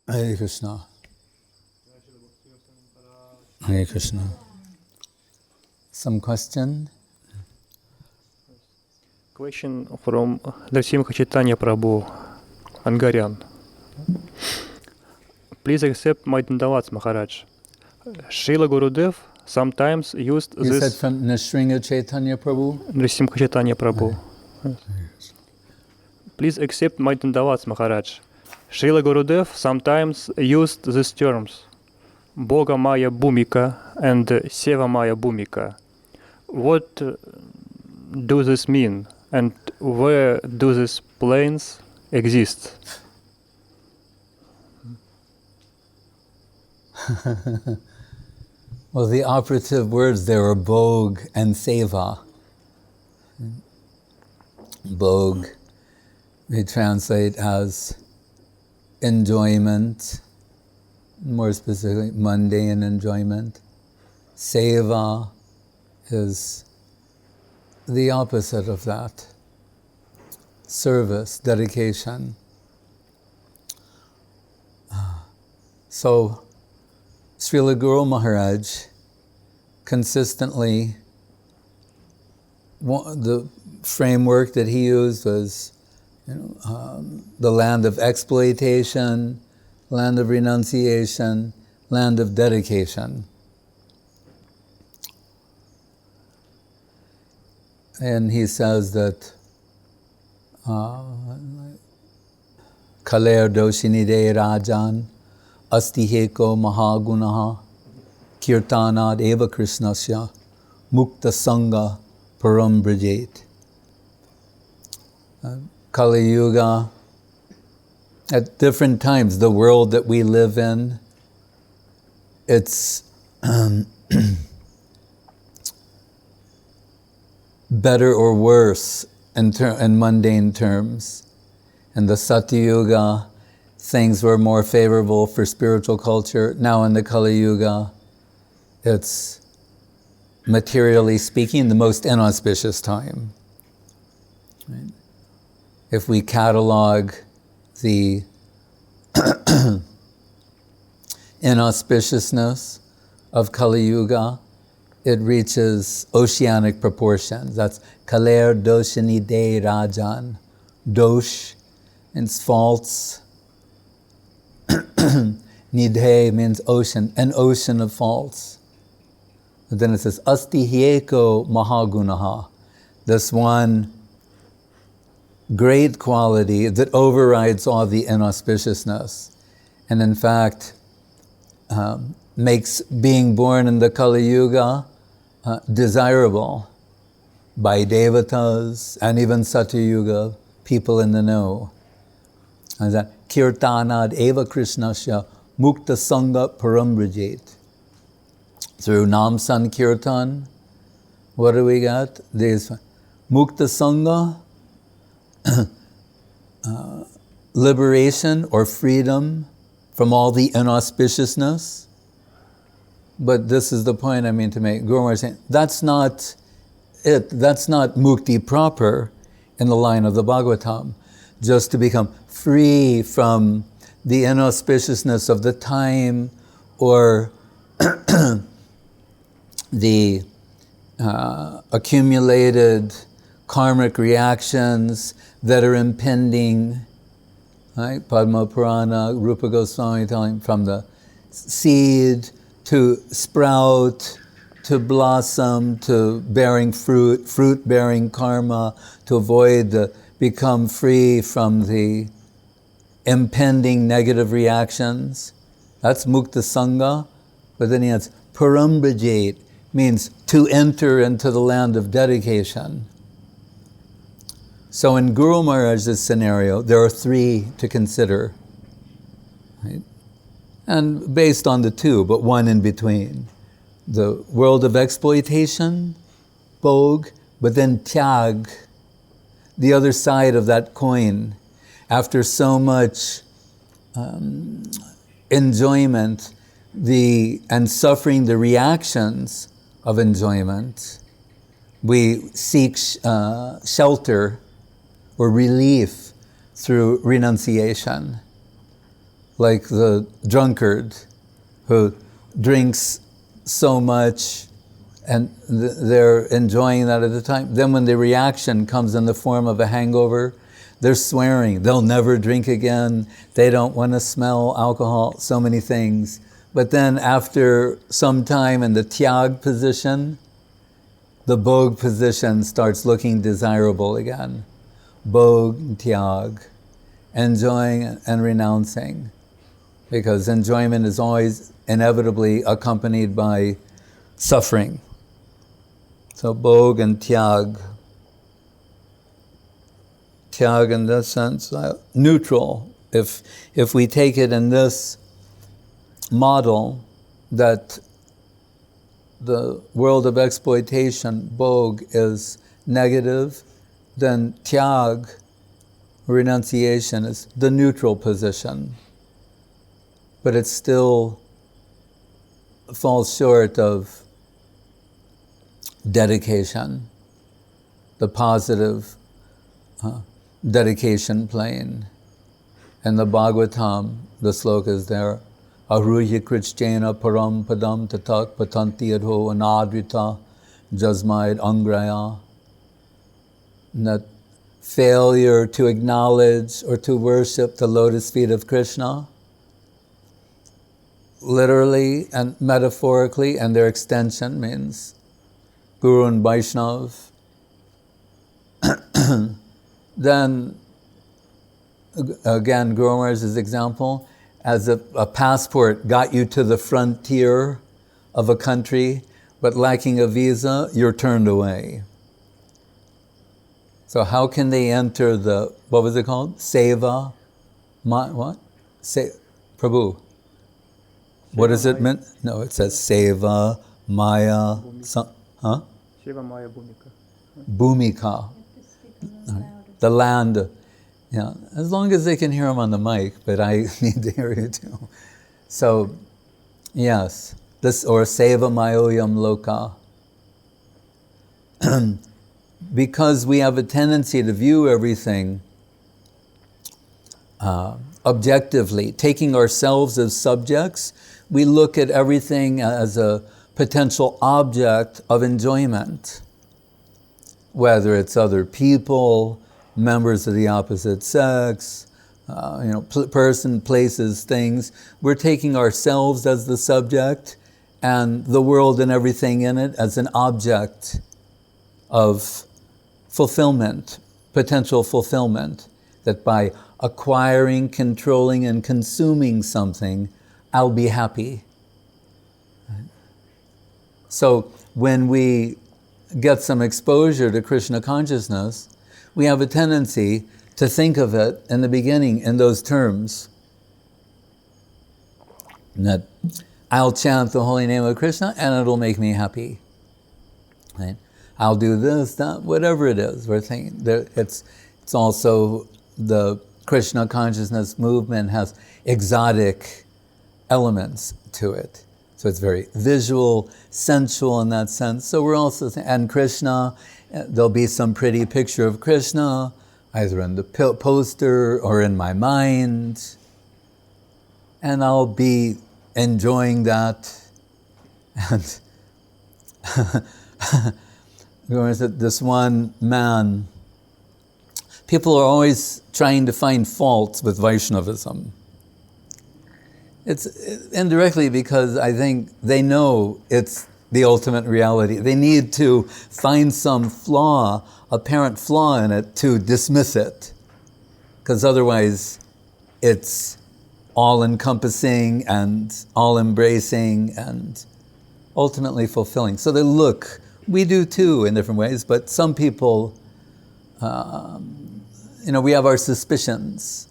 Hare Krishna. Hare Krishna. Some question? Question from Nrsimha Chaitanya Prabhu, Angarian. Please accept my Dandavats, Maharaj. Srila Gurudev sometimes used You said this. from Nrsimha Chaitanya Prabhu? Nrsimha Chaitanya Prabhu. Please accept my Dandavats, Maharaj. Srila Gurudev sometimes used these terms, Boga Maya Bhumika and Seva Maya Bhumika. What do this mean, and where do these planes exist? Well, the operative words there are Bhog and Seva. Bhog, we translate as enjoyment, more specifically mundane enjoyment. Seva is the opposite of that. Service, dedication. So, Srila Guru Maharaj consistently, the framework that he used was the land of exploitation, land of renunciation, land of dedication. And he says that Kaler Doshinide Rajan Astiheko Mahagunaha Kirtanad Eva Krishnasya Mukta Sangha Param Brajet. Kali Yuga, at different times, the world that we live in, it's better or worse in mundane terms. In the Satya Yuga, things were more favorable for spiritual culture. Now in the Kali Yuga, it's, materially speaking, the most inauspicious time. Right? If we catalog the inauspiciousness of Kali Yuga, it reaches oceanic proportions. That's Kaler Doshini De Rajan. Dosh means faults. Nidhe means ocean, an ocean of faults. But then it says, Asti Hyeko Mahagunaha. This one great quality that overrides all the inauspiciousness. And in fact, makes being born in the Kali Yuga desirable by devatas and even Satya Yuga people in the know. And that Kirtanad Eva Krishnasya Mukta Sangha Parambrajet. Through Nam Sankirtan, what do we got? These Mukta Sangha, liberation or freedom from all the inauspiciousness. But this is the point I mean to make. Guru Maharaj is saying, that's not it. That's not mukti proper in the line of the Bhagavatam. Just to become free from the inauspiciousness of the time or the accumulated karmic reactions that are impending. Right? Padma Purana, Rupa Goswami telling from the seed to sprout, to blossom, to bearing fruit, fruit-bearing karma, to become free from the impending negative reactions. That's Mukta Sangha. But then he adds, Parambrajet means to enter into the land of dedication. So in Guru Maharaj's scenario, there are three to consider. Right? And based on the two, but one in between. The world of exploitation, Bhog, but then Tyag, the other side of that coin. After so much enjoyment and suffering the reactions of enjoyment, we seek shelter or relief through renunciation. like the drunkard who drinks so much and they're enjoying that at the time. Then when the reaction comes in the form of a hangover, they're swearing they'll never drink again, they don't want to smell alcohol, so many things. But then after some time in the tyag position, the bhog position starts looking desirable again. Bhog and tyag, enjoying and renouncing. Because enjoyment is always inevitably accompanied by suffering. So bhog and tyag. Tyag in this sense, neutral. If we take it in this model that the world of exploitation, bhog, is negative, then tyag, renunciation, is the neutral position. But it still falls short of dedication, the positive dedication plane. And the Bhagavatam, the sloka is there, Aruhya Krishchena Param Padam Tatak Patanti Adho Anadrita Jasmaid Angraya. And that failure to acknowledge or to worship the lotus feet of Krishna, literally and metaphorically, and their extension means Guru and Vaishnav, then again, Guru Maharaj's example, as a passport got you to the frontier of a country, but lacking a visa, you're turned away. So how can they enter the, what was it called? Seva? What? Prabhu. What does it mean? No, it says Seva, Maya, Seva Maya Bhumika. Bhumika. The land. Yeah, as long as they can hear him on the mic, but I need to hear you too. So, yes, this, or Seva Mayoyam Loka. Because we have a tendency to view everything objectively, taking ourselves as subjects, we look at everything as a potential object of enjoyment. Whether it's other people, members of the opposite sex, person, places, things. We're taking ourselves as the subject and the world and everything in it as an object of fulfillment, potential fulfillment, that by acquiring, controlling, and consuming something, I'll be happy. So when we get some exposure to Krishna consciousness, we have a tendency to think of it in the beginning in those terms. That I'll chant the holy name of Krishna and it'll make me happy. Right? I'll do this, that, whatever it is. We're thinking it's also the Krishna consciousness movement has exotic elements to it. So it's very visual, sensual in that sense. So we're also, and Krishna, there'll be some pretty picture of Krishna, either in the poster or in my mind. And I'll be enjoying that. And this one man, people are always trying to find faults with Vaishnavism. It's indirectly because I think they know it's the ultimate reality. They need to find some flaw, apparent flaw in it, to dismiss it. Because otherwise it's all-encompassing and all-embracing and ultimately fulfilling. So they look, we do too in different ways, but some people, we have our suspicions.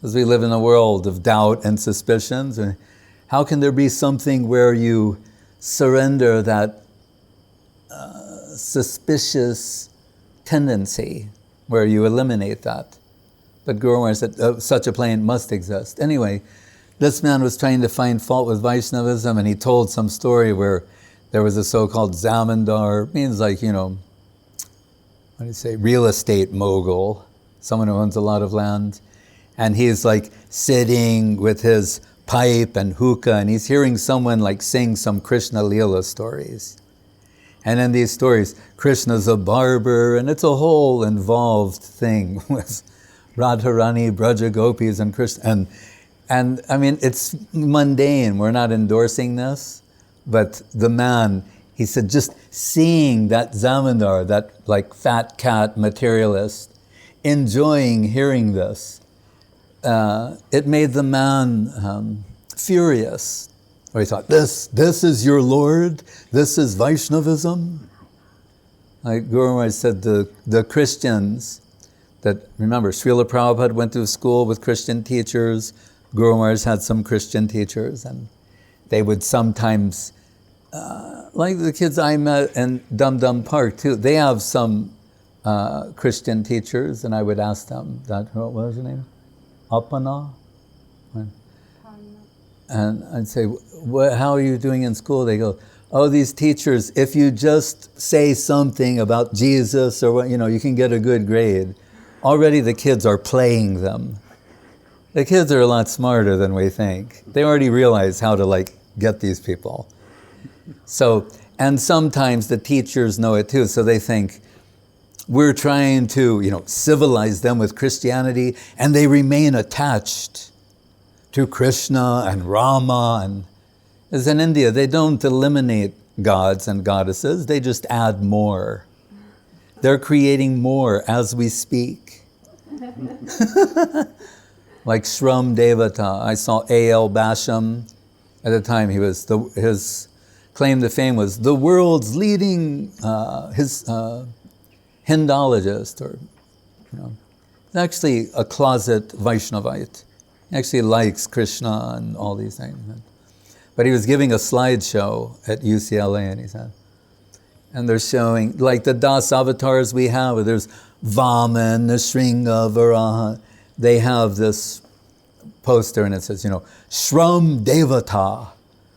As we live in a world of doubt and suspicions, how can there be something where you surrender that suspicious tendency, where you eliminate that? But Guru Maharaj said such a plane must exist. Anyway, this man was trying to find fault with Vaishnavism, and he told some story where there was a so-called zamindar, means like, real estate mogul, someone who owns a lot of land. And he's like sitting with his pipe and hookah, and he's hearing someone like sing some Krishna Leela stories. And in these stories, Krishna's a barber, and it's a whole involved thing with Radharani, Braja Gopis, and Krishna. And I mean, it's mundane. We're not endorsing this. But the man, he said, just seeing that zamindar, that like fat cat materialist, enjoying hearing this, it made the man furious. Or he thought, this is your Lord? This is Vaishnavism? Like Guru Maharaj said, the Christians, that, remember, Srila Prabhupada went to school with Christian teachers. Guru Maharaj had some Christian teachers, and they would sometimes, like the kids I met in Dum Dum Park too, they have some Christian teachers, and I would ask them, what was her name? Apana? And I'd say, how are you doing in school? They go, oh, these teachers, if you just say something about Jesus or what, you can get a good grade. Already the kids are playing them. The kids are a lot smarter than we think. They already realize how to get these people. So, and sometimes the teachers know it too, so they think, we're trying to, civilize them with Christianity, and they remain attached to Krishna and Rama. And as in India, they don't eliminate gods and goddesses, they just add more. They're creating more as we speak. Like Shram Devata. I saw A.L. Basham. At the time, his claim to fame was the world's leading Hindologist, or he's actually a closet Vaishnavite. He actually likes Krishna and all these things. But he was giving a slideshow at UCLA, and he said, and they're showing, like the Das avatars we have, where there's Vaman, Nrsimha, Varaha. They have this poster, and it says, Shram Devata,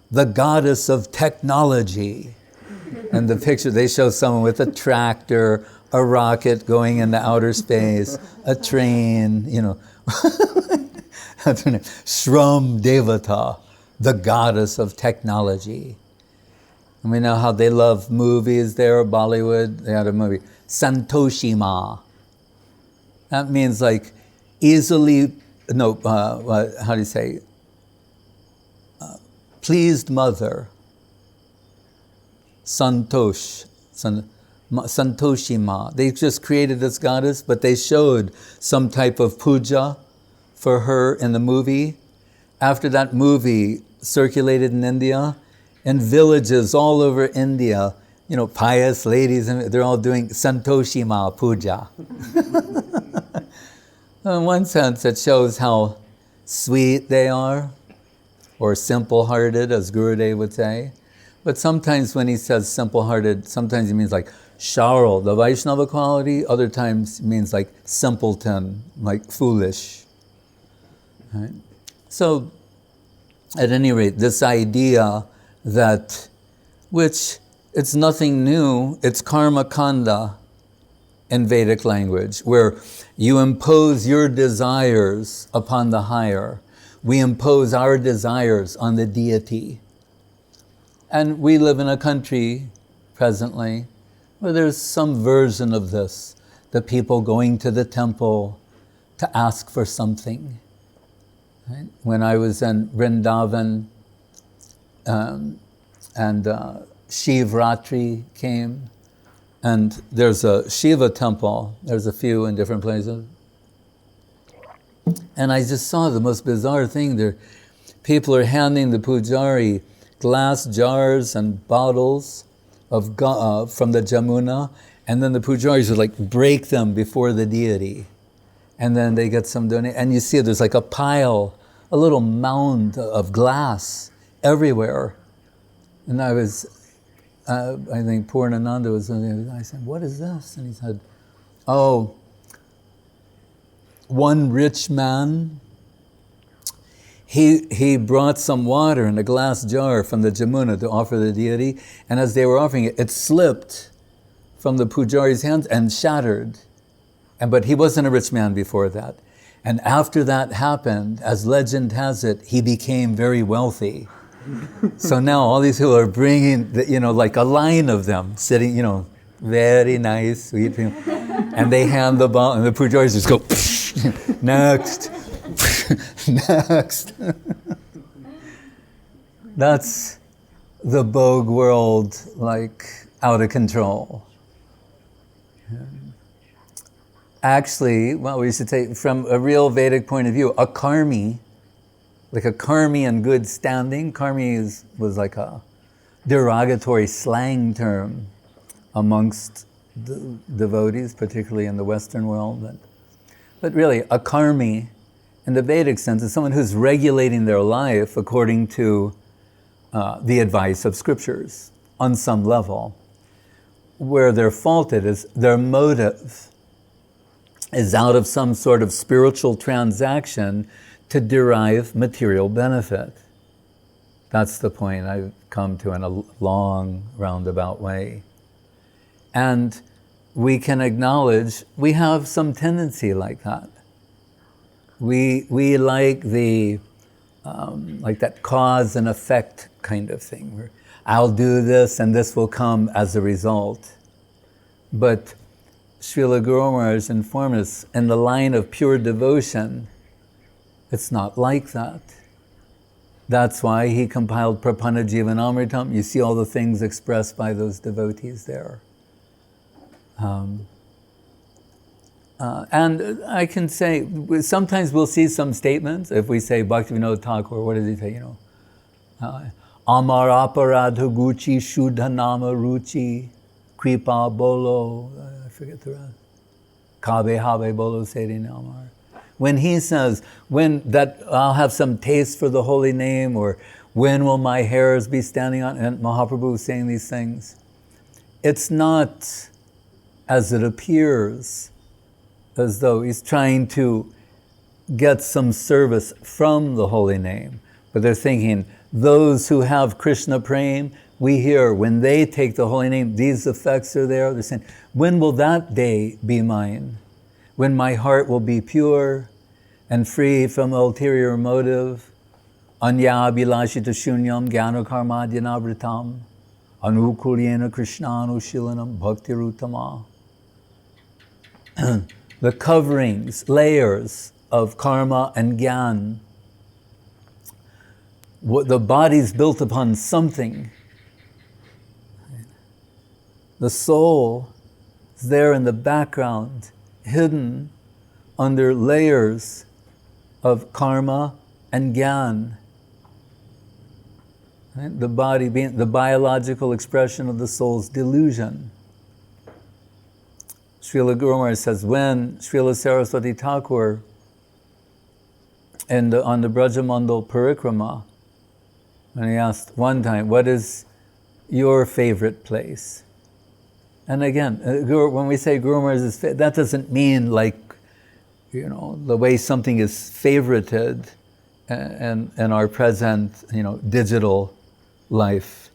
the goddess of technology. And the picture, they show someone with a tractor, a rocket going into outer space, a train, Shram Devata, the goddess of technology. And we know how they love movies there, Bollywood. They had a movie, Santoshi Ma. That means easily, how do you say? Pleased mother. Santoshi Ma. They just created this goddess, but they showed some type of puja for her in the movie. After that movie circulated in India, in villages all over India, pious ladies, and they're all doing Santoshi Ma puja. In one sense, it shows how sweet they are, or simple-hearted, as Gurudev would say. But sometimes when he says simple-hearted, sometimes he means Charl, the Vaishnava quality. Other times it means simpleton, foolish. Right? So, at any rate, this idea that, which it's nothing new, it's karma kanda in Vedic language, where you impose your desires upon the higher. We impose our desires on the deity. And we live in a country presently where there's some version of this, the people going to the temple to ask for something. Right? When I was in Vrindavan and Shivratri came, and there's a Shiva temple, there's a few in different places. And I just saw the most bizarre thing there. People are handing the pujari glass jars and bottles of from the Jamuna, and then the pujaris would break them before the deity. And then they get some donation, and you see there's a pile, a little mound of glass everywhere. And I was, I think Purnananda was, I said, what is this? And he said, oh, one rich man, he brought some water in a glass jar from the Jamuna to offer the deity, and as they were offering it, it slipped from the pujari's hands and shattered. But he wasn't a rich man before that. And after that happened, as legend has it, he became very wealthy. So now all these people are bringing, like a line of them sitting, very nice, sweet people. And they hand the ball, and the pujaris just go, next, next. That's the Bhog world, like, out of control. Actually, well, we should take, from a real Vedic point of view, a karmi, like a karmi in good standing. Karmi was like a derogatory slang term amongst the devotees, particularly in the Western world. But really, a karmi, in the Vedic sense, is someone who's regulating their life according to the advice of scriptures on some level. Where they're faulted is their motive is out of some sort of spiritual transaction to derive material benefit. That's the point I've come to in a long, roundabout way. And we can acknowledge we have some tendency like that. We like the like that cause and effect kind of thing, where I'll do this and this will come as a result. But Srila Guru Maharaj informed us, in the line of pure devotion, it's not like that. That's why he compiled Prapanna Jivanamritam. You see all the things expressed by those devotees there. And I can say, sometimes we'll see some statements. If we say Bhaktivinoda Thakur, what does he say? Amar aparadha guchi shuddha nama ruchi kripa bolo, I forget the rest. Kabe habe bolo seri namar. When he says, when that I'll have some taste for the holy name, or when will my hairs be standing on, and Mahaprabhu is saying these things, it's not as it appears, as though he's trying to get some service from the holy name. But they're thinking, those who have Krishna Prem, we hear when they take the holy name, these effects are there. They're saying, when will that day be mine? When my heart will be pure and free from ulterior motive. Anya abhilashita shunyam jnana karmadyanavritam anukulyena krishnanushilanam bhaktirutama. The coverings, layers of karma and gyan. The body's built upon something. The soul is there in the background, hidden under layers of karma and gyan. Right? The body being the biological expression of the soul's delusion. Srila Guru Maharaj says, when Srila Saraswati Thakur on the Brajamandal Parikrama, and he asked one time, what is your favorite place? And again, when we say Guru Maharaj is that doesn't mean like, the way something is favorited in our present, digital life.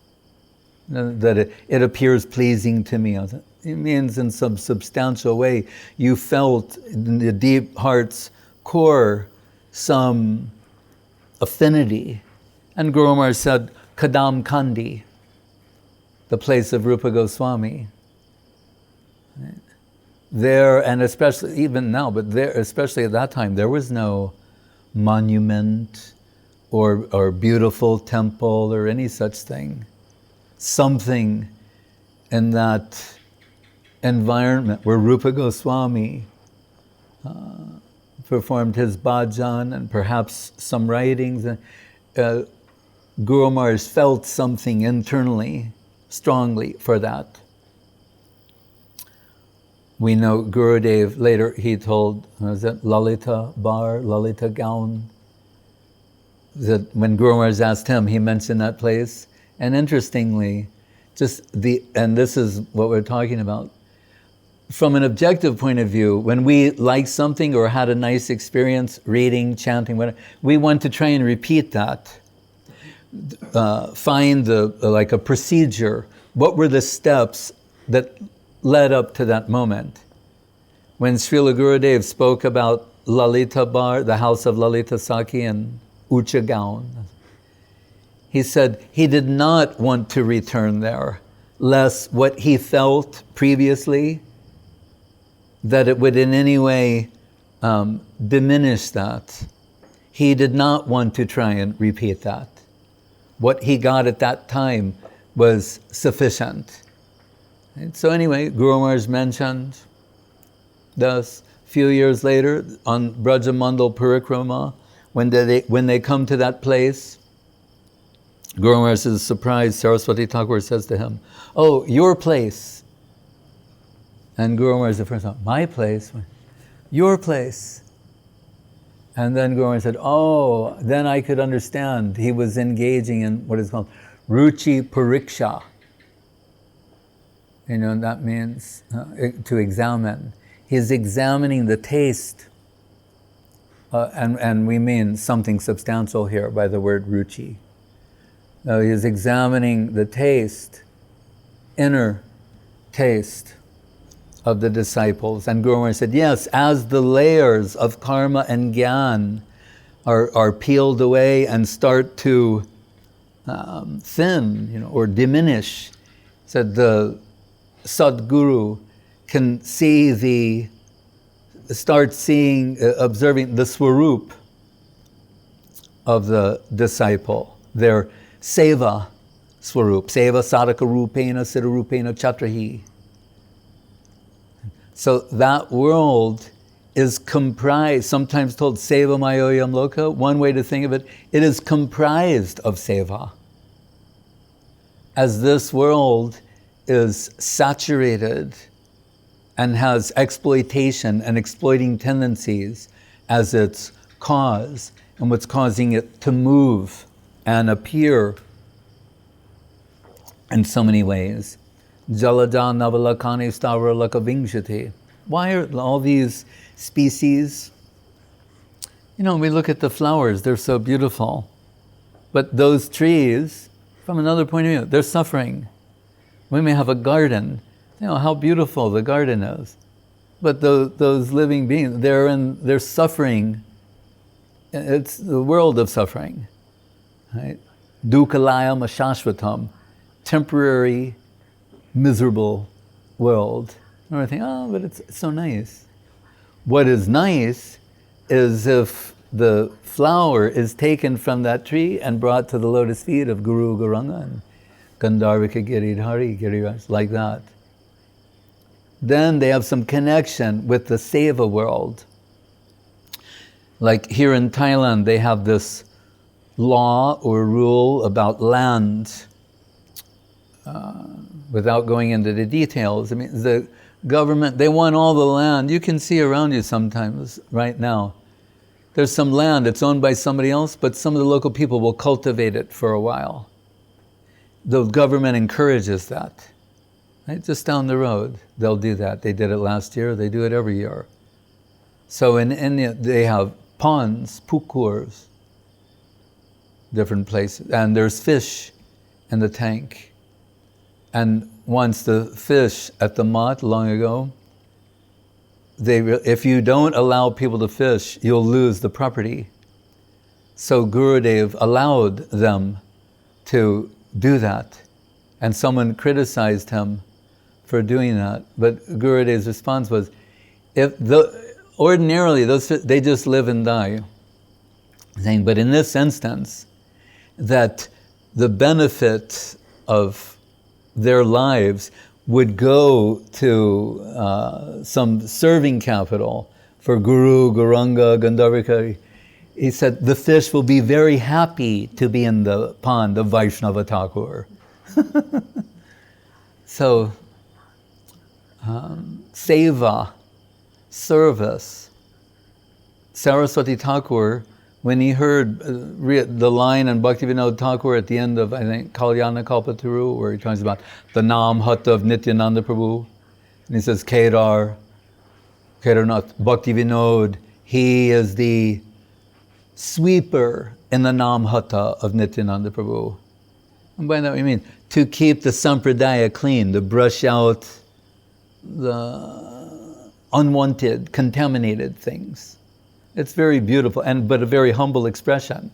That it appears pleasing to me. It means in some substantial way you felt in the deep heart's core some affinity. And Guru Maharaj said, Kadam Kandi, the place of Rupa Goswami. Right? There, and especially even now, but there, especially at that time, there was no monument or beautiful temple or any such thing. Something in that environment where Rupa Goswami performed his bhajan and perhaps some writings. Guru Maharaj felt something internally, strongly for that. We know Gurudev, later he told, was it Lalita Gaon? That when Guru Maharaj asked him, he mentioned that place. And interestingly, and this is what we're talking about, from an objective point of view, when we like something or had a nice experience, reading, chanting, whatever, we want to try and repeat that. Find like a procedure. What were the steps that led up to that moment? When Srila Gurudev spoke about Lalita Bar, the house of Lalita Saki in Uchagaon. He said he did not want to return there, lest what he felt previously, that it would in any way diminish that. He did not want to try and repeat that. What he got at that time was sufficient. And so anyway, Guru Maharaj mentioned this. A few years later, on Brajamandal Parikrama, when they come to that place, Guru Maharaj is surprised. Saraswati Thakur says to him, "Oh, your place." And Guru Maharaj the first time, "My place? Your place?" And then Guru Maharaj said, "Oh," then I could understand. He was engaging in what is called Ruchi Pariksha. You know, that means to examine. He's examining the taste, and we mean something substantial here by the word ruchi. He's examining the taste, inner taste of the disciples. And Guru Maharaj said, yes, as the layers of karma and gyan are peeled away and start to thin, or diminish, said the Sadguru can start seeing, observing the swarup of the disciple, their seva swarup, seva sadhaka rupena siddha rupena chatrahi. So that world is comprised, sometimes told seva mayoyam loka. One way to think of it, it is comprised of seva. As this world is saturated and has exploitation and exploiting tendencies as its cause, and what's causing it to move and appear in so many ways. Jalada navalakani stavralaka vingshati. Why are all these species? We look at the flowers, they're so beautiful. But those trees, from another point of view, they're suffering. We may have a garden, how beautiful the garden is. But those living beings, they're suffering. It's the world of suffering. Right? Dukhalayam ashashvatam, temporary, miserable world. And we think, but it's so nice. What is nice is if the flower is taken from that tree and brought to the lotus feet of Guru Gauranga and Gandharvika Giridhari, Giriraj, like that. Then they have some connection with the Seva world. Like here in Thailand, they have this law or rule about land. Without going into the details, the government, they want all the land. You can see around you sometimes, right now. There's some land, it's owned by somebody else, but some of the local people will cultivate it for a while. The government encourages that. Right? Just down the road, they'll do that. They did it last year, they do it every year. So in India, they have ponds, pukurs, different places, and there's fish in the tank. And once the fish at the Mat long ago, if you don't allow people to fish, you'll lose the property. So Gurudev allowed them to do that. And someone criticized him for doing that. But Gurudev's response was, ordinarily, they just live and die. Saying, but in this instance, that the benefit of their lives would go to some serving capital for Guru, Gauranga, Gandharvika. He said, the fish will be very happy to be in the pond of Vaishnava Thakur. So, seva, service. Saraswati Thakur, when he heard the line in Bhaktivinoda Thakur at the end of, I think, Kalyana Kalpataru, where he talks about the Nam Hatha of Nityananda Prabhu, and he says, Kedarnath, Bhaktivinoda, he is the sweeper in the Nam Hatha of Nityananda Prabhu. And by that we mean to keep the sampradaya clean, to brush out the unwanted, contaminated things. It's very beautiful, but a very humble expression.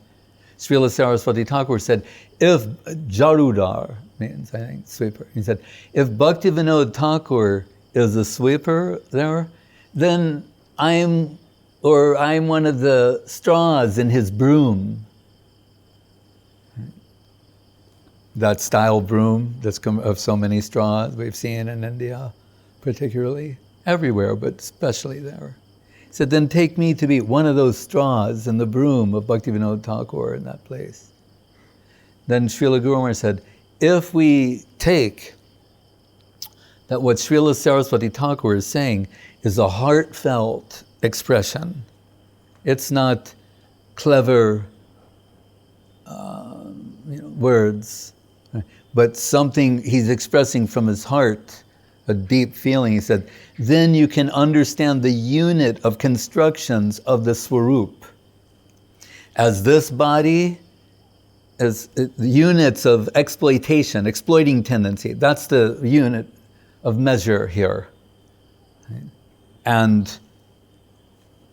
Srila Saraswati Thakur said, if Jarudar means, I think, sweeper. He said, if Bhaktivinoda Thakur is a sweeper there, then I'm one of the straws in his broom. That style broom that's of so many straws we've seen in India, particularly, everywhere, but especially there. He said, then take me to be one of those straws in the broom of Bhaktivinoda Thakur in that place. Then Srila Guru Maharaj said, if we take that what Srila Saraswati Thakur is saying is a heartfelt expression, it's not clever words, but something he's expressing from his heart, a deep feeling. He said, then you can understand the unit of constructions of the Swarup. As this body is the units of exploitation, exploiting tendency, that's the unit of measure here. And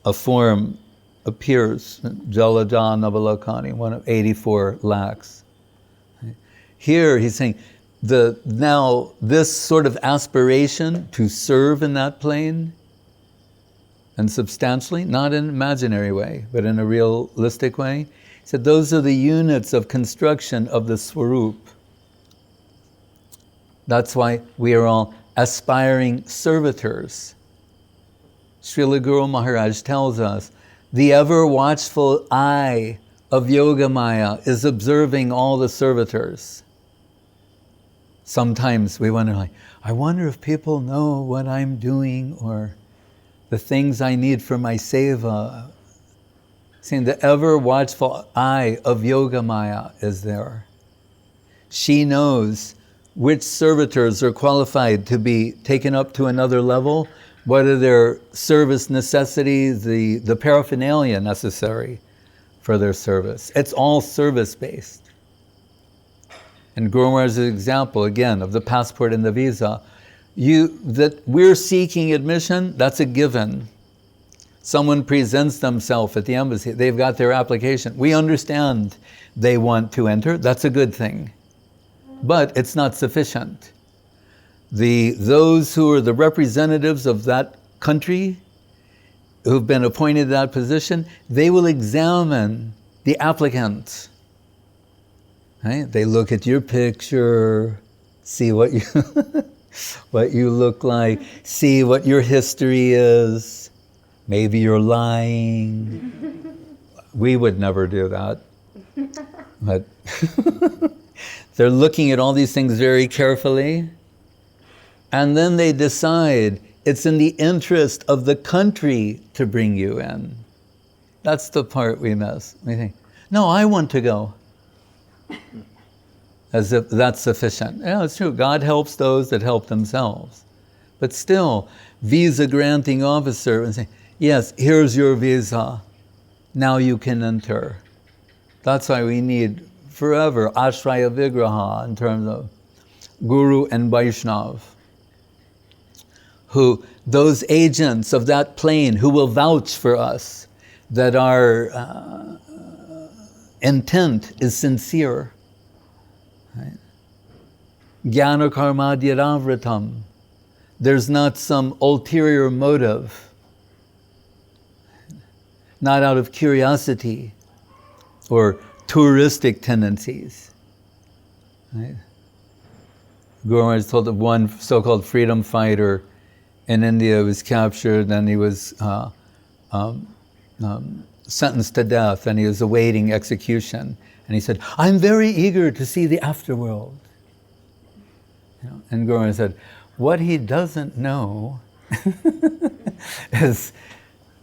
a form appears, Jalaja Navalakani, one of 84 lakhs. Here he's saying, now this sort of aspiration to serve in that plane, and substantially, not in an imaginary way, but in a realistic way, he said those are the units of construction of the Swarup. That's why we are all aspiring servitors. Srila Guru Maharaj tells us, the ever-watchful eye of Yogamaya is observing all the servitors. Sometimes we wonder, I wonder if people know what I'm doing or the things I need for my seva. Seeing the ever-watchful eye of Yogamaya is there. She knows which servitors are qualified to be taken up to another level, what are their service necessities, the paraphernalia necessary for their service. It's all service-based. And Guru Maharaj's example, again, of the passport and the visa, that we're seeking admission, that's a given. Someone presents themselves at the embassy, they've got their application. We understand they want to enter, that's a good thing. But it's not sufficient. Those who are the representatives of that country, who've been appointed to that position, they will examine the applicant. Right? They look at your picture, see what you what you look like, see what your history is. Maybe you're lying. We would never do that. But they're looking at all these things very carefully, and then they decide it's in the interest of the country to bring you in. That's the part we miss. We think, no, I want to go. As if that's sufficient. Yeah, it's true. God helps those that help themselves. But still, visa granting officer would say, yes, here's your visa. Now you can enter. That's why we need forever ashraya vigraha in terms of Guru and Vaishnav. Those agents of that plane who will vouch for us that our intent is sincere. Right? Jnana karma dhyaravritam. There's not some ulterior motive, not out of curiosity or touristic tendencies. Right? Guru Maharaj told of one so-called freedom fighter in India was captured, and he was sentenced to death, and he was awaiting execution. And he said, I'm very eager to see the afterworld. And Guru Maharaj said, what he doesn't know is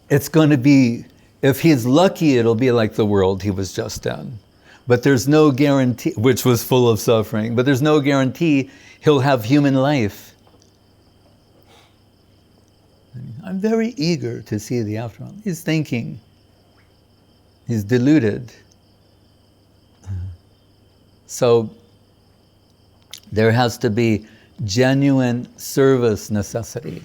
it's going to be, if he's lucky, it'll be like the world he was just in. But there's no guarantee, which was full of suffering, but there's no guarantee he'll have human life. I'm very eager to see the afterworld. He's thinking, he's deluded. So there has to be genuine service necessity.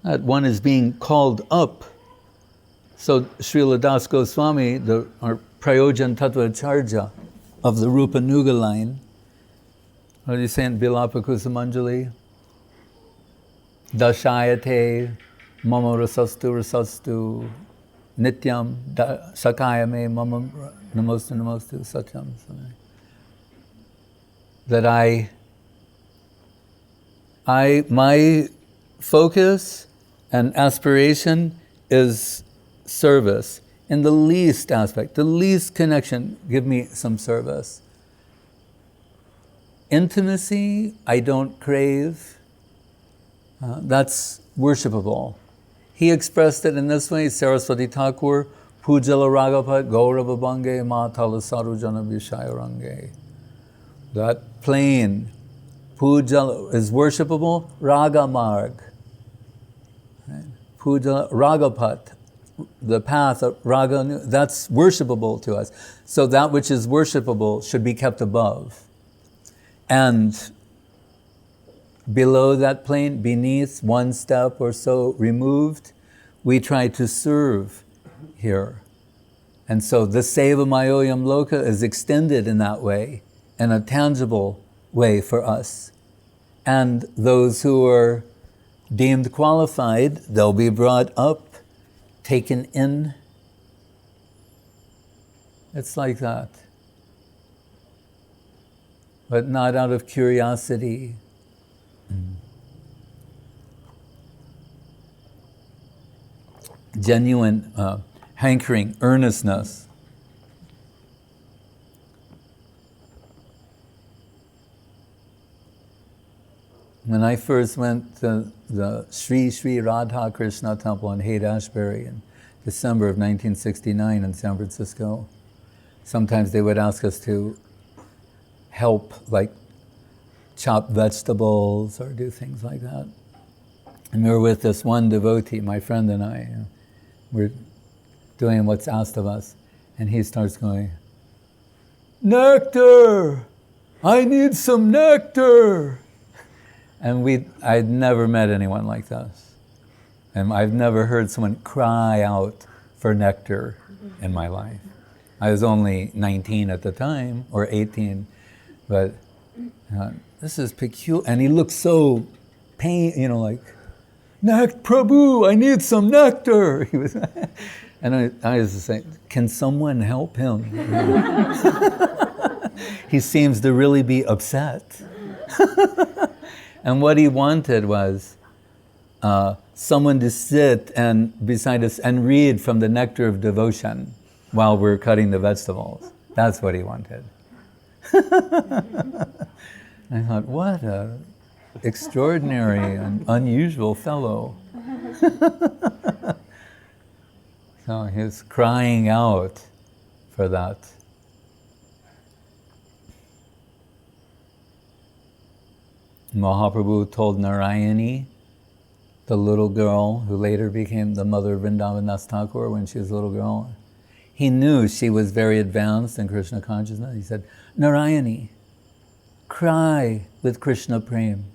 that one is being called up. So Srila Das Goswami, our Prayojan Tattvacharya of the Rupa Nuga line, what do you say in Bilapa Kusumanjali? Dashayate mama rasastu nityam sakayame mama namostu satyam. That my focus and aspiration is service in the least aspect, the least connection. Give me some service. Intimacy, I don't crave. That's worshipable. He expressed it in this way, Saraswati Thakur, Pujala Ragapat Gaurava Bange Matala Sarujana Vishayarange. That plain Pujala is worshipable, Raga Marg. Right? Pujala Ragapat, the path of Raga, that's worshipable to us. So that which is worshipable should be kept above. And below that plane, beneath, one step or so removed, we try to serve here. And so the Seva Mayoyam Loka is extended in that way, in a tangible way for us. And those who are deemed qualified, they'll be brought up, taken in. It's like that. But not out of curiosity. Genuine hankering, earnestness. When I first went to the Sri Sri Radha Krishna Temple in Haight-Ashbury in December of 1969 in San Francisco, sometimes they would ask us to help, like chop vegetables or do things like that. And we were with this one devotee, my friend and I. We're doing what's asked of us. And he starts going, "Nectar! I need some nectar!" And I'd never met anyone like this. And I've never heard someone cry out for nectar in my life. I was only 19 at the time, or 18, but this is peculiar. And he looked so like, Prabhu, I need some nectar. He was, and I was just saying, can someone help him? He seems to really be upset. And what he wanted was someone to sit beside us and read from the nectar of devotion while we're cutting the vegetables. That's what he wanted. I thought, what an extraordinary and unusual fellow. So he was crying out for that. Mahaprabhu told Narayani, the little girl who later became the mother of Vrindavan Das Thakur when she was a little girl, he knew she was very advanced in Krishna consciousness. He said, Narayani, cry with Krishna Prem.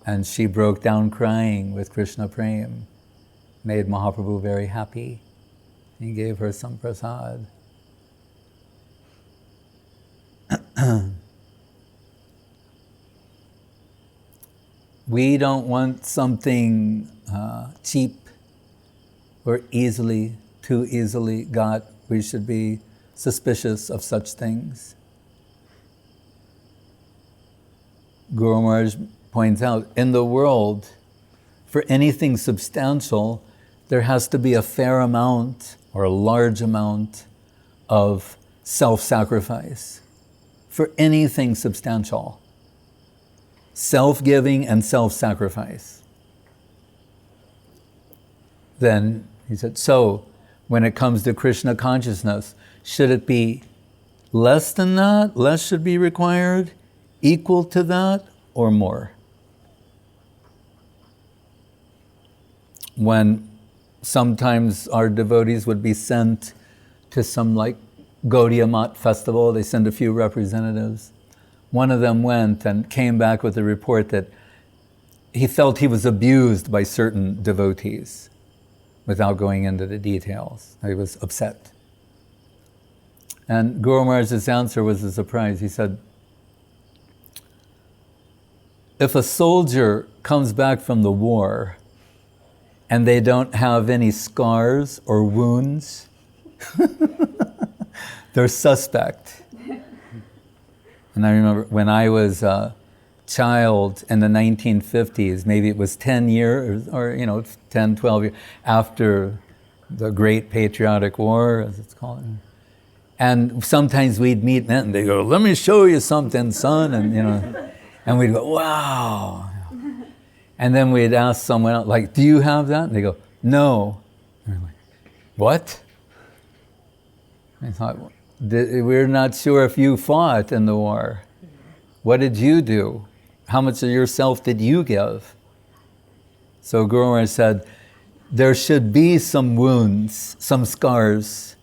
And she broke down crying with Krishna Prem, made Mahaprabhu very happy. He gave her some prasad. We don't want something cheap or too easily got. We should be suspicious of such things. Guru Maharaj points out, in the world, for anything substantial, there has to be a fair amount or a large amount of self-sacrifice. For anything substantial. Self-giving and self-sacrifice. Then, he said, so, when it comes to Krishna consciousness, should it be less than that? Less should be required? Equal to that? Or more? When sometimes our devotees would be sent to some like Gaudiya Mat festival, they send a few representatives. One of them went and came back with a report that he felt he was abused by certain devotees, without going into the details. He was upset. And Guru Maharaj's answer was a surprise. He said, if a soldier comes back from the war and they don't have any scars or wounds, they're suspect. And I remember when I was a child in the 1950s, maybe it was 10 years, or 10, 12 years after the Great Patriotic War, as it's called. And sometimes we'd meet men and they go, let me show you something, son, and we'd go, wow. And then we'd ask someone else, like, do you have that? And they go, no. And we're like, what? I thought, we're not sure if you fought in the war. What did you do? How much of yourself did you give? So Guru Maharaj said, there should be some wounds, some scars.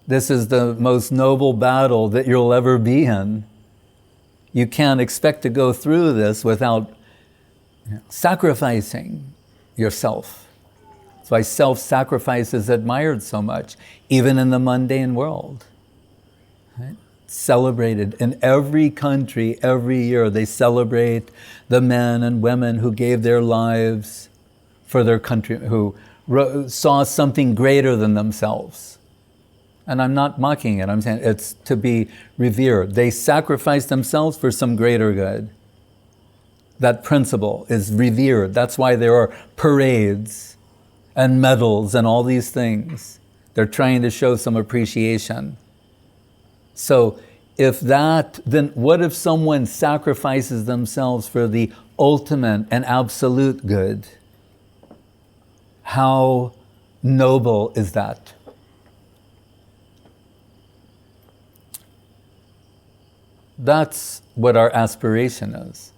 This is the most noble battle that you'll ever be in. You can't expect to go through this without sacrificing yourself. That's why self-sacrifice is admired so much, even in the mundane world. Right? Celebrated in every country, every year, they celebrate the men and women who gave their lives for their country, who saw something greater than themselves. And I'm not mocking it, I'm saying it's to be revered. They sacrificed themselves for some greater good. That principle is revered. That's why there are parades and medals and all these things. They're trying to show some appreciation. So if that, then what if someone sacrifices themselves for the ultimate and absolute good? How noble is that? That's what our aspiration is.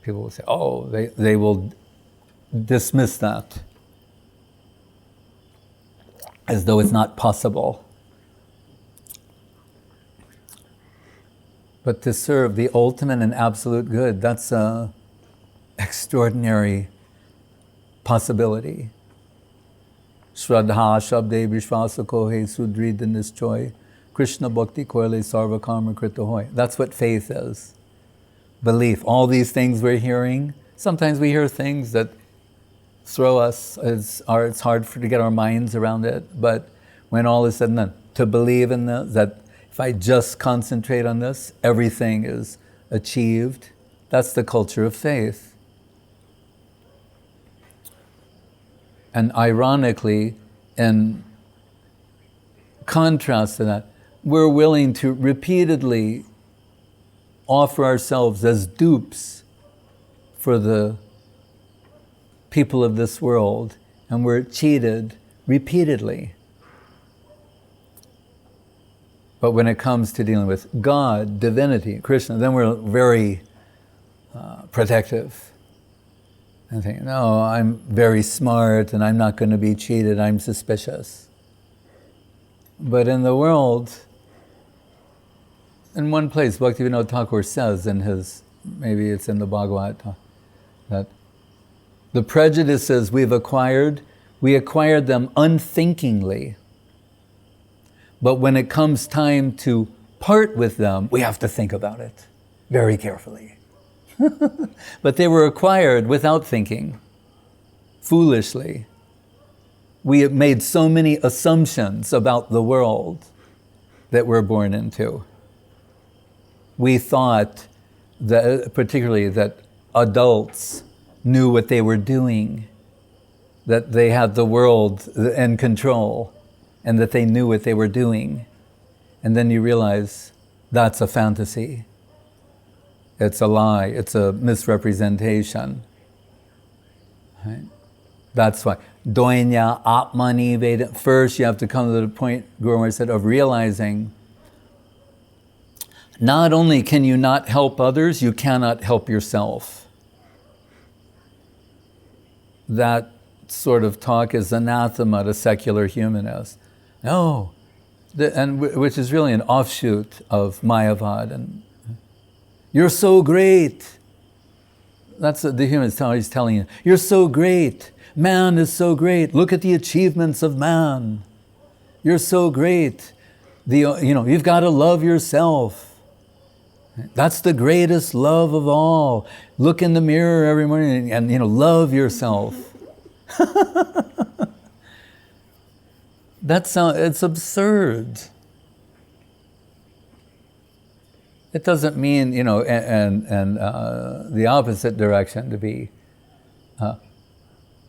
People will say, oh, they will dismiss that as though it's not possible. But to serve the ultimate and absolute good, that's an extraordinary possibility. Shraddha shabde vishvasa kohe sudrid nischoi Krishna bhakti koile sarva karma krita hoy. That's what faith is. Belief. All these things we're hearing, sometimes we hear things that throw us, it's hard to get our minds around it, but when all is said and done, to believe in that if I just concentrate on this, everything is achieved, that's the culture of faith. And ironically, in contrast to that, we're willing to repeatedly offer ourselves as dupes for the people of this world, and we're cheated repeatedly. But when it comes to dealing with God, divinity, Krishna, then we're very protective. And think, no, I'm very smart and I'm not going to be cheated, I'm suspicious. But in the world, in one place, Bhaktivinoda Thakur says in his, maybe it's in the Bhagavad, that the prejudices we acquired them unthinkingly. But when it comes time to part with them, we have to think about it very carefully. But they were acquired without thinking, foolishly. We have made so many assumptions about the world that we're born into. We thought that, particularly that adults knew what they were doing, that they had the world in control, and that they knew what they were doing. And then you realize that's a fantasy. It's a lie, it's a misrepresentation. Right? That's why. Doinya Atmani Veda. First you have to come to the point, Guru Maharaj said, of realizing not only can you not help others, you cannot help yourself. That sort of talk is anathema to secular humanists. No, which is really an offshoot of Mayavad. And you're so great. That's what the human is always telling you. You're so great. Man is so great. Look at the achievements of man. You're so great. You've got to love yourself. That's the greatest love of all. Look in the mirror every morning and love yourself. It's absurd. It doesn't mean, the opposite direction, to be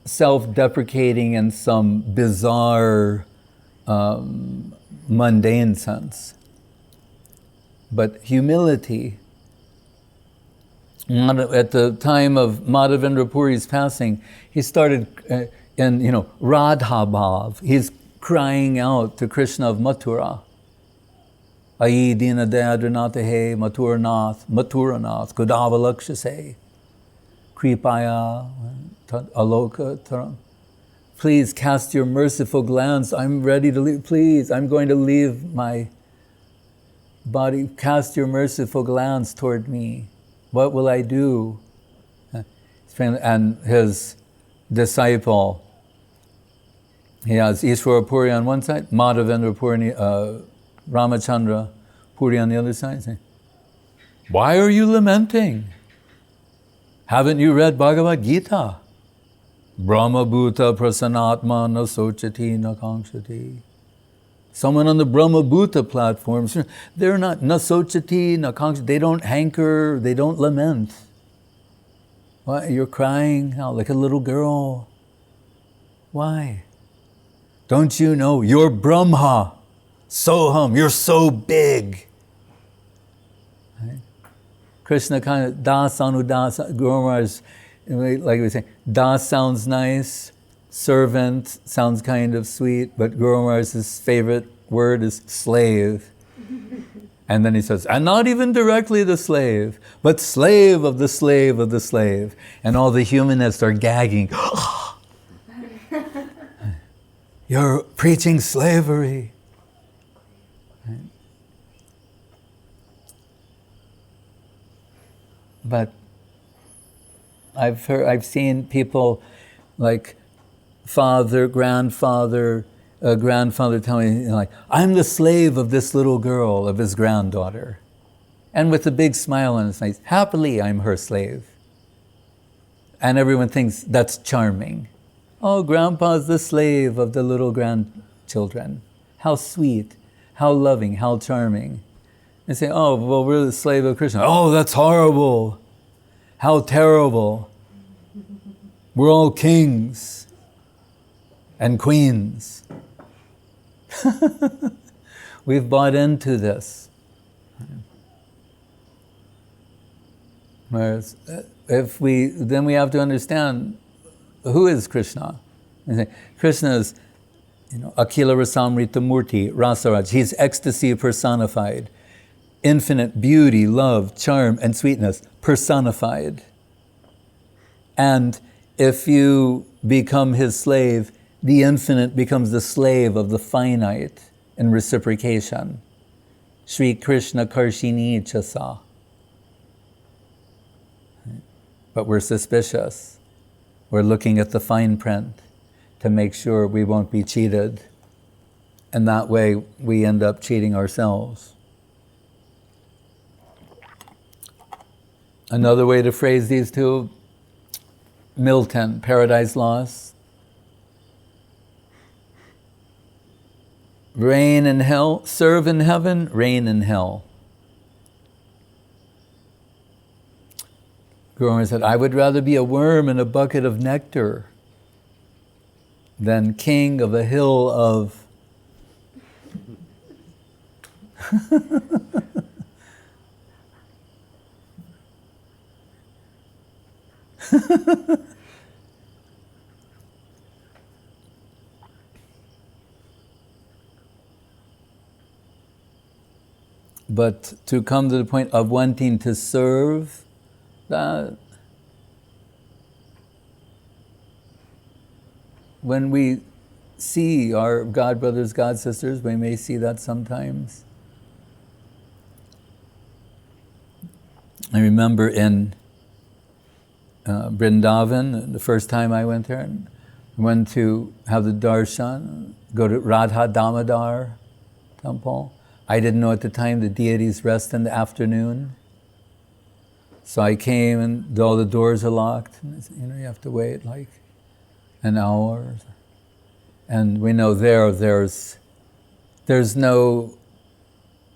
self-deprecating in some bizarre, mundane sense. But humility, at the time of Madhavendra Puri's passing, he started in Radha Bhav. He's crying out to Krishna of Mathura. Ayi dina dayadrinata he maturanath kudavalakshase kripaya aloka taram. Please cast your merciful glance. I'm ready to leave. Please, I'm going to leave my body. Cast your merciful glance toward me. What will I do? And his disciple, he has Ishwara Puri on one side, Madhavendra Puri, Ramachandra Puri on the other side, saying, why are you lamenting? Haven't you read Bhagavad Gita? Brahma Bhuta Prasanatma na sochati na kankshati. Someone on the Brahma Bhuta platforms, they're not na sochati na kankshati, they don't hanker, they don't lament. Why? You're crying out like a little girl. Why? Don't you know you're Brahma? Soham, you're so big. Right? Krishna kind of das anudas, Guru Maharaj, like we say, das sounds nice, servant sounds kind of sweet, but Guru Maharaj's favorite word is slave. And then he says, and not even directly the slave, but slave of the slave of the slave. And all the humanists are gagging. You're preaching slavery. Right? But I've seen people like grandfather telling me, like, I'm the slave of this little girl, of his granddaughter. And with a big smile on his face, happily I'm her slave. And everyone thinks that's charming. Oh, grandpa's the slave of the little grandchildren. How sweet, how loving, how charming. They say, oh, well, we're the slave of Krishna. Oh, that's horrible. How terrible. We're all kings and queens. We've bought into this. Whereas then we have to understand, who is Krishna? Krishna is, Akila Rasamrita Murti, Rasaraj. He's ecstasy personified. Infinite beauty, love, charm, and sweetness personified. And if you become his slave, the infinite becomes the slave of the finite in reciprocation. Sri Krishna Karshini Chasa. But we're suspicious. We're looking at the fine print to make sure we won't be cheated. And that way we end up cheating ourselves. Another way to phrase these two, Milton, Paradise Lost. Reign in hell, serve in heaven, reign in hell. Guru Maharaj said, I would rather be a worm in a bucket of nectar than king of a hill of But to come to the point of wanting to serve, that when we see our God brothers, God sisters, we may see that sometimes. I remember in Vrindavan, the first time I went there, and went to have the darshan, go to Radha Damodar temple. I didn't know at the time the deities rest in the afternoon. So I came and all the doors are locked. And you have to wait like an hour. And we know there's no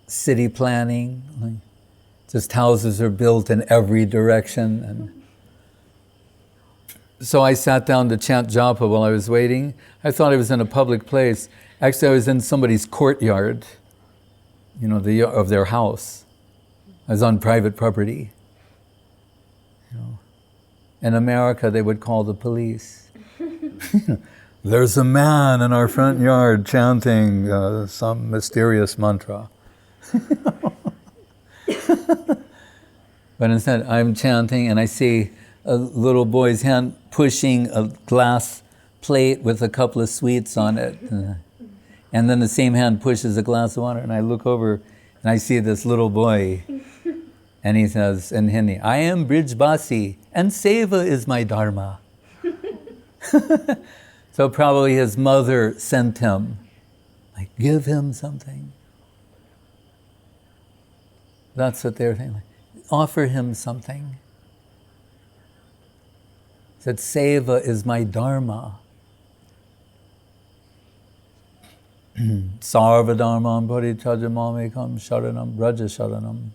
city planning. Just houses are built in every direction. And so I sat down to chant japa while I was waiting. I thought I was in a public place. Actually, I was in somebody's courtyard, of their house. I was on private property. In America, they would call the police. There's a man in our front yard chanting some mysterious mantra. But instead, I'm chanting and I see a little boy's hand pushing a glass plate with a couple of sweets on it. And then the same hand pushes a glass of water, and I look over and I see this little boy. And he says in Hindi, I am Brijbasi, and Seva is my Dharma. So probably his mother sent him, like, give him something. That's what they're thinking. Offer him something. He said, Seva is my Dharma. Sarva Dharmam Bodhicharjamamekam Sharanam Braja Sharanam.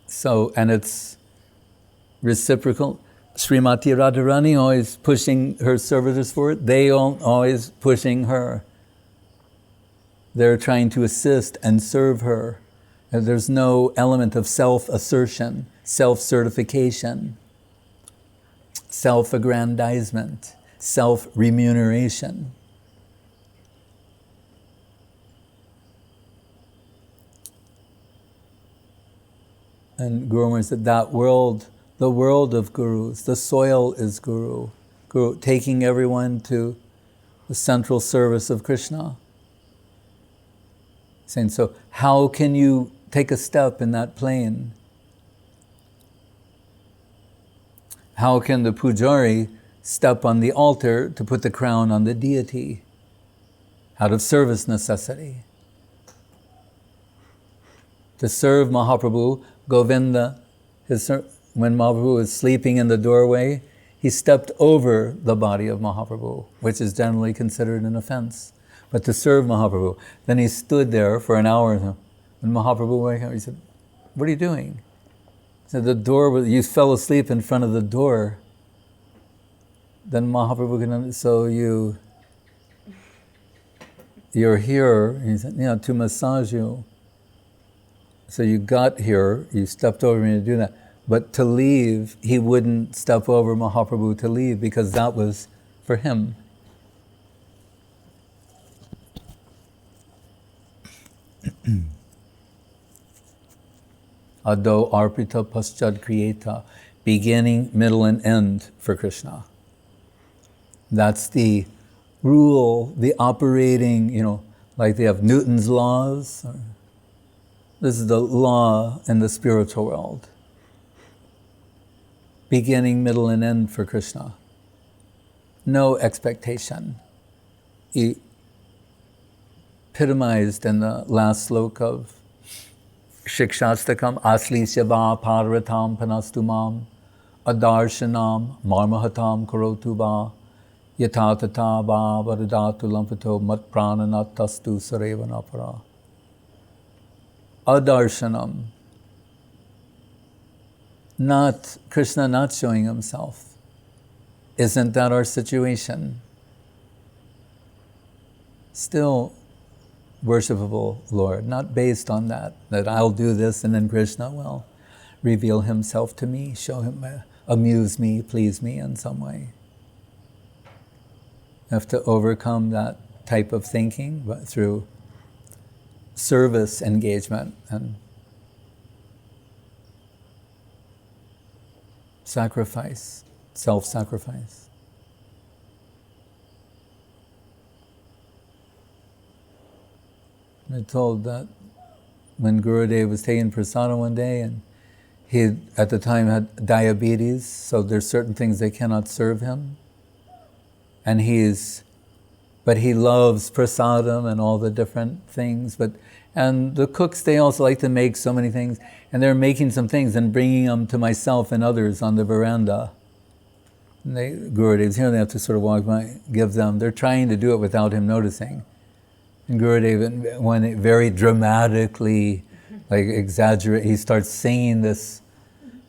So, and it's reciprocal. Srimati Radharani always pushing her servitors forward. They always pushing her. They're trying to assist and serve her. And there's no element of self-assertion, self-certification, self-aggrandizement, self-remuneration. And Guru Maharaj said that world, the world of gurus, the soil is Guru, taking everyone to the central service of Krishna. Saying, so how can you take a step in that plane? How can the pujari step on the altar to put the crown on the deity? Out of service necessity. To serve Mahaprabhu, Govinda, when Mahaprabhu was sleeping in the doorway, he stepped over the body of Mahaprabhu, which is generally considered an offense. But to serve Mahaprabhu, then he stood there for an hour. When Mahaprabhu woke up, he said, what are you doing? He said, you fell asleep in front of the door. Then Mahaprabhu so you're here, he said, to massage you. So you got here, you stepped over me to do that. But to leave, he wouldn't step over Mahaprabhu to leave because that was for him. Ado arpita paschad kriyeta, beginning, middle, and end for Krishna. That's the rule, the operating, like they have Newton's laws. This is the law in the spiritual world. Beginning, middle, and end for Krishna. No expectation. Epitomized in the last sloka of Shikshastakam, Asli Seva Parvatam Panastumam, Adarshanam Marmahatam Karotuba, Yatatata Ba Varadatu Lampato Mat Prananatastu Sarevanapara. Adarshanam. Not Krishna not showing himself. Isn't that our situation? Still worshipable Lord, not based on that I'll do this and then Krishna will reveal himself to me, show him, amuse me, please me in some way. You have to overcome that type of thinking but through service engagement and sacrifice, self-sacrifice. We're told that when Gurudev was taking prasadam one day, and he at the time had diabetes, so there's certain things they cannot serve him. And but he loves prasadam and all the different things. And the cooks, they also like to make so many things, and they're making some things and bringing them to myself and others on the veranda. And Gurudev's here, they have to sort of walk by, give them. They're trying to do it without him noticing. And Gurudev, when it very dramatically, like exaggerate, he starts singing this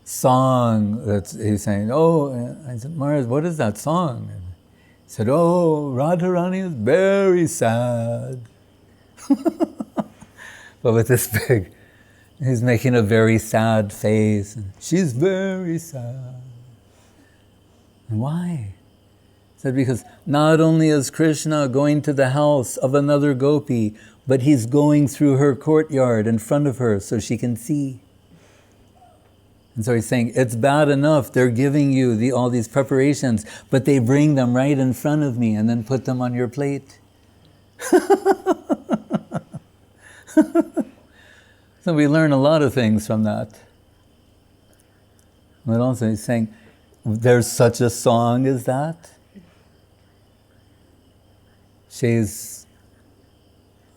song he's saying, oh, and I said, Maharaj, what is that song? And he said, oh, Radharani is very sad. But with this he's making a very sad face. And she's very sad. And why? He said, because not only is Krishna going to the house of another gopi, but he's going through her courtyard in front of her so she can see. And so he's saying, it's bad enough they're giving you all these preparations, but they bring them right in front of me and then put them on your plate. So we learn a lot of things from that. But also he's saying, there's such a song as that.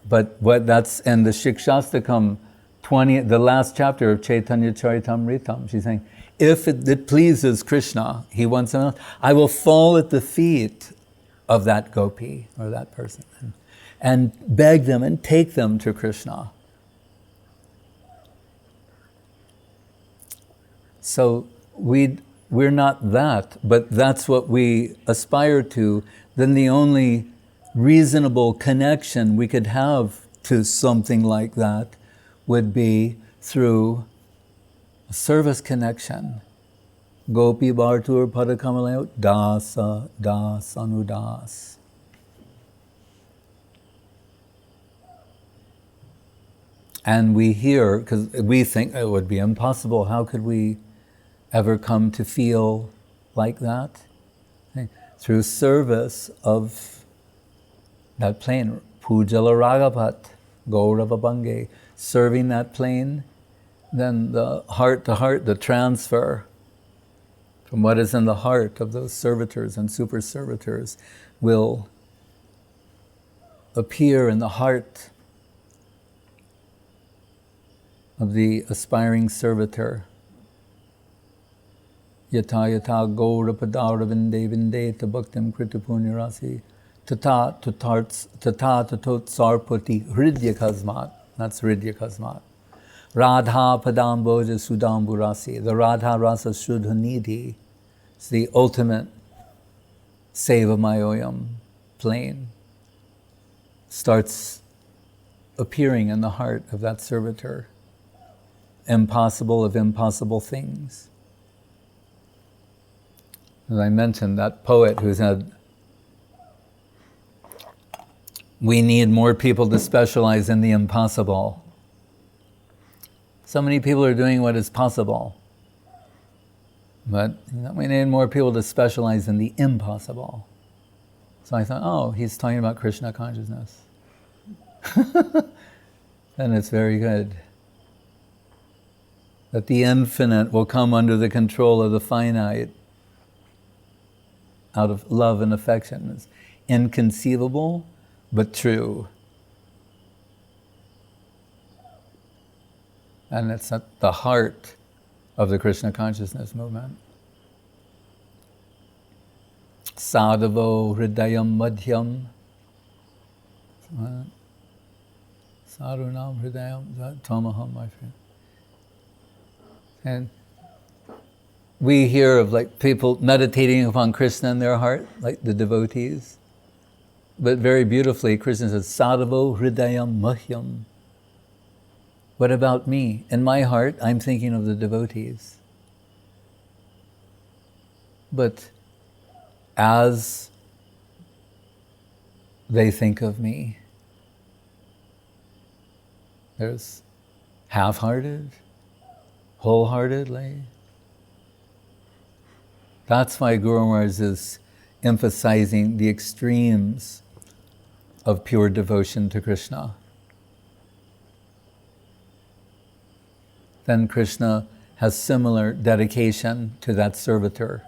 But that's in the Shikshastakam 20, the last chapter of Chaitanya Charitamritam. She's saying, if it pleases Krishna, he wants someone else, I will fall at the feet of that gopi or that person and beg them and take them to Krishna. So we're not that, but that's what we aspire to. Then the only reasonable connection we could have to something like that would be through a service connection. Gopi Bhartur Padakamalaya Dasa Das Anudas. And we hear, because we think it would be impossible, how could we ever come to feel like that? Okay. Through service of that plane, Pujala Ragapat, Gaurava Bange, serving that plane, then the heart to heart, the transfer from what is in the heart of those servitors and super servitors will appear in the heart of the aspiring servitor. Yata yata gaura padara vinde vinde tabhaktim krita punyarasi tata tatot sarpati hridya kasmat. That's hridya kasmat. Radha padamboja sudamburasi. The Radha rasa shuddha nidhi. It's the ultimate Seva Mayoyam plane. Starts appearing in the heart of that servitor. Impossible of impossible things. As I mentioned, that poet who said, we need more people to specialize in the impossible. So many people are doing what is possible. But we need more people to specialize in the impossible. So I thought, oh, he's talking about Krishna consciousness. And it's very good. That the infinite will come under the control of the finite out of love and affection. It's inconceivable, but true. And it's at the heart of the Krishna consciousness movement. Sadhavo hridayam madhyam. Sadhunam hridayam tamaham, my friend. And we hear of like people meditating upon Krishna in their heart, like the devotees. But very beautifully, Krishna says, Sadhavo hridayam mahyam. What about me? In my heart, I'm thinking of the devotees. But as they think of me, there's half-hearted, wholeheartedly. That's why Guru Maharaj is emphasizing the extremes of pure devotion to Krishna. then Krishna has similar dedication to that servitor.